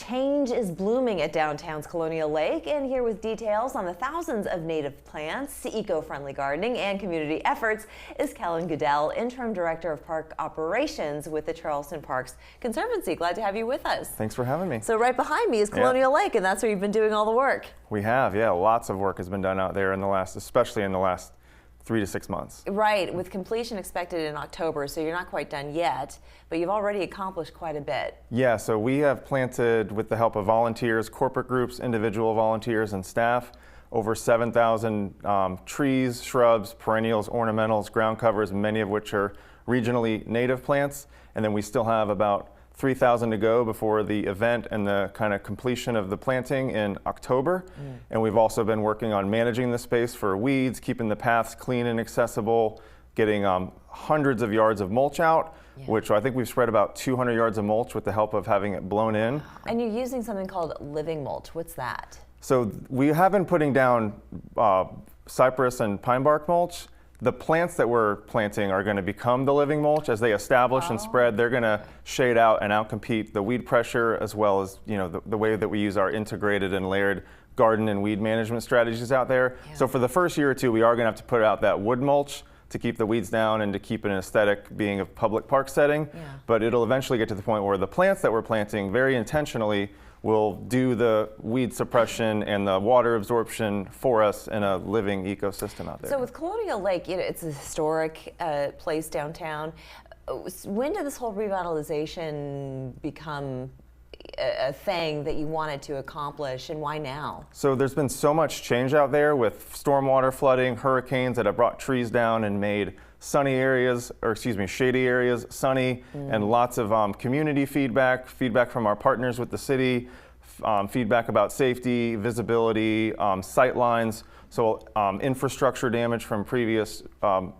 Change is blooming at downtown's Colonial Lake, and here with details on the thousands of native plants, eco-friendly gardening, and community efforts is Kellen Goodell, Interim Director of Park Operations with the Charleston Parks Conservancy. Glad to have you with us. Thanks for having me. So right behind me is Colonial Lake, and that's where you've been doing all the work. We have, yeah. Lots of work has been done out there especially in the last 3 to 6 months. Right, with completion expected in October, so you're not quite done yet, but you've already accomplished quite a bit. Yeah, so we have planted, with the help of volunteers, corporate groups, individual volunteers, and staff, over 7,000 trees, shrubs, perennials, ornamentals, ground covers, many of which are regionally native plants. And then we still have about 3,000 to go before the event and the kind of completion of the planting in October. And we've also been working on managing the space for weeds, keeping the paths clean and accessible, getting hundreds of yards of mulch out, which I think we've spread about 200 yards of mulch with the help of having it blown in. And you're using something called living mulch. What's that? So we have been putting down cypress and pine bark mulch. The plants that we're planting are going to become the living mulch. As they establish and spread, they're going to shade out and outcompete the weed pressure, as well as the way that we use our integrated and layered garden and weed management strategies out there. So for the first year or two, we are going to have to put out that wood mulch to keep the weeds down and to keep an aesthetic being a public park setting. But it'll eventually get to the point where the plants that we're planting very intentionally will do the weed suppression and the water absorption for us in a living ecosystem out there. So with Colonial Lake, it's a historic place downtown. When did this whole revitalization become a thing that you wanted to accomplish, and why now? So there's been so much change out there with stormwater flooding, hurricanes that have brought trees down and made shady areas sunny, and lots of community feedback from our partners with the city, feedback about safety, visibility, sight lines, so infrastructure damage from previous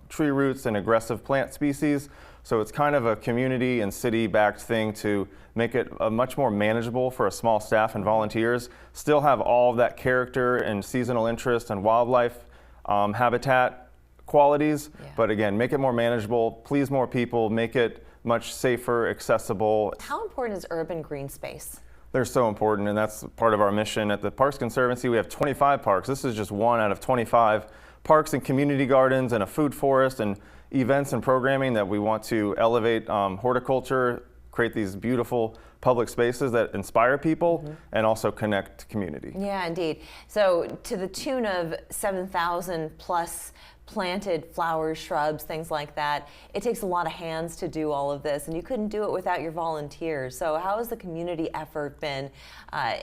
tree roots and aggressive plant species. So it's kind of a community and city-backed thing to make it much more manageable for a small staff and volunteers, still have all of that character and seasonal interest and wildlife habitat qualities, but again, make it more manageable, please more people, make it much safer, accessible. How important is urban green space? They're so important, and that's part of our mission. At the Parks Conservancy, we have 25 parks. This is just one out of 25 parks and community gardens and a food forest and events and programming that we want to elevate horticulture, create these beautiful public spaces that inspire people and also connect community. Yeah, indeed. So to the tune of 7,000 plus planted flowers, shrubs, things like that, it takes a lot of hands to do all of this, and you couldn't do it without your volunteers. So how has the community effort been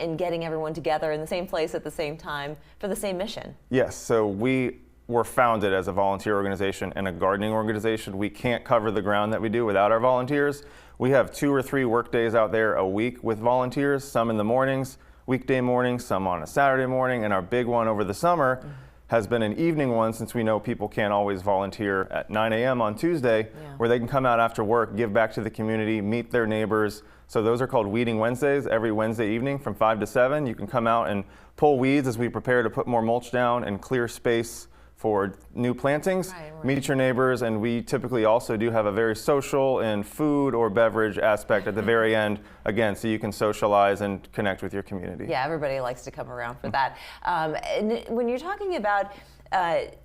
in getting everyone together in the same place at the same time for the same mission? Yes, so we were founded as a volunteer organization and a gardening organization. We can't cover the ground that we do without our volunteers. We have 2 or 3 work days out there a week with volunteers, some in the mornings, weekday mornings, some on a Saturday morning, and our big one over the summer has been an evening one, since we know people can't always volunteer at 9 a.m. on Tuesday, where they can come out after work, give back to the community, meet their neighbors. So those are called Weeding Wednesdays. Every Wednesday evening from 5 to 7, you can come out and pull weeds as we prepare to put more mulch down and clear space for new plantings, meet your neighbors, and we typically also do have a very social and food or beverage aspect at the very end, again, so you can socialize and connect with your community. Yeah, everybody likes to come around for that. And when you're talking about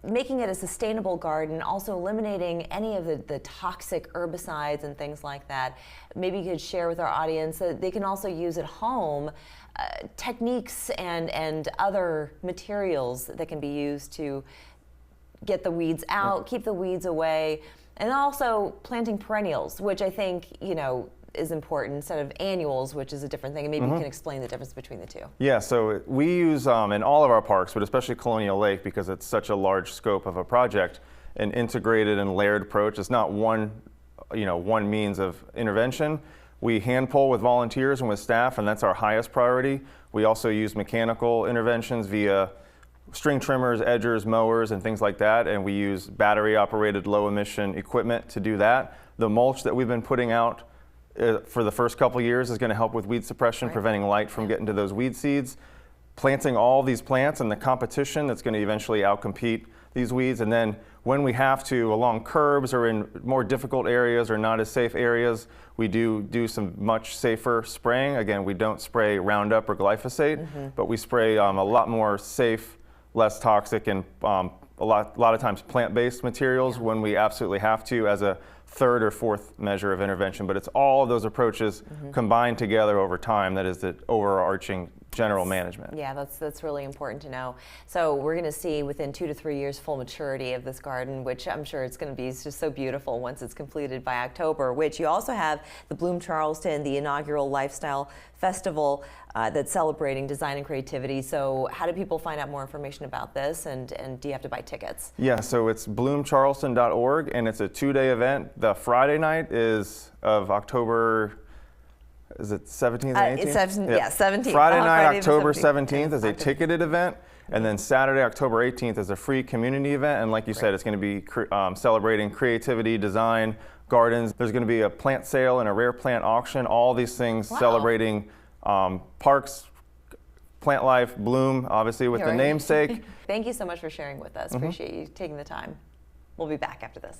making it a sustainable garden, also eliminating any of the toxic herbicides and things like that, maybe you could share with our audience that they can also use at home techniques and other materials that can be used to get the weeds out, keep the weeds away, and also planting perennials, which I think, is important instead of annuals, which is a different thing. And maybe you can explain the difference between the two. Yeah, so we use in all of our parks, but especially Colonial Lake, because it's such a large scope of a project, an integrated and layered approach. It's not one means of intervention. We hand pull with volunteers and with staff, and that's our highest priority. We also use mechanical interventions via string trimmers, edgers, mowers, and things like that, and we use battery-operated low-emission equipment to do that. The mulch that we've been putting out for the first couple years is going to help with weed suppression, preventing light from getting to those weed seeds. Planting all these plants and the competition that's going to eventually outcompete these weeds. And then when we have to, along curbs or in more difficult areas or not as safe areas, we do some much safer spraying. Again, we don't spray Roundup or glyphosate, but we spray a lot more safe, less toxic, and a lot of times plant-based materials when we absolutely have to, as a third or fourth measure of intervention. But it's all of those approaches combined together over time that is the overarching general management. Yeah, that's really important to know. So we're going to see within 2 to 3 years full maturity of this garden, which I'm sure it's going to be just so beautiful once it's completed by October, which you also have the Bloom Charleston, the inaugural lifestyle festival that's celebrating design and creativity. So how do people find out more information about this, and do you have to buy tickets? Yeah, so it's bloomcharleston.org, and it's a 2-day event. The Friday night is of October, is it 17th and 18th? 17th. Friday night, Friday October the 17th is a ticketed event, and then Saturday, October 18th is a free community event. And like you said, it's going to be celebrating creativity, design, gardens. There's going to be a plant sale and a rare plant auction. All these things celebrating parks, plant life, bloom, obviously with the namesake. Thank you so much for sharing with us. Appreciate you taking the time. We'll be back after this.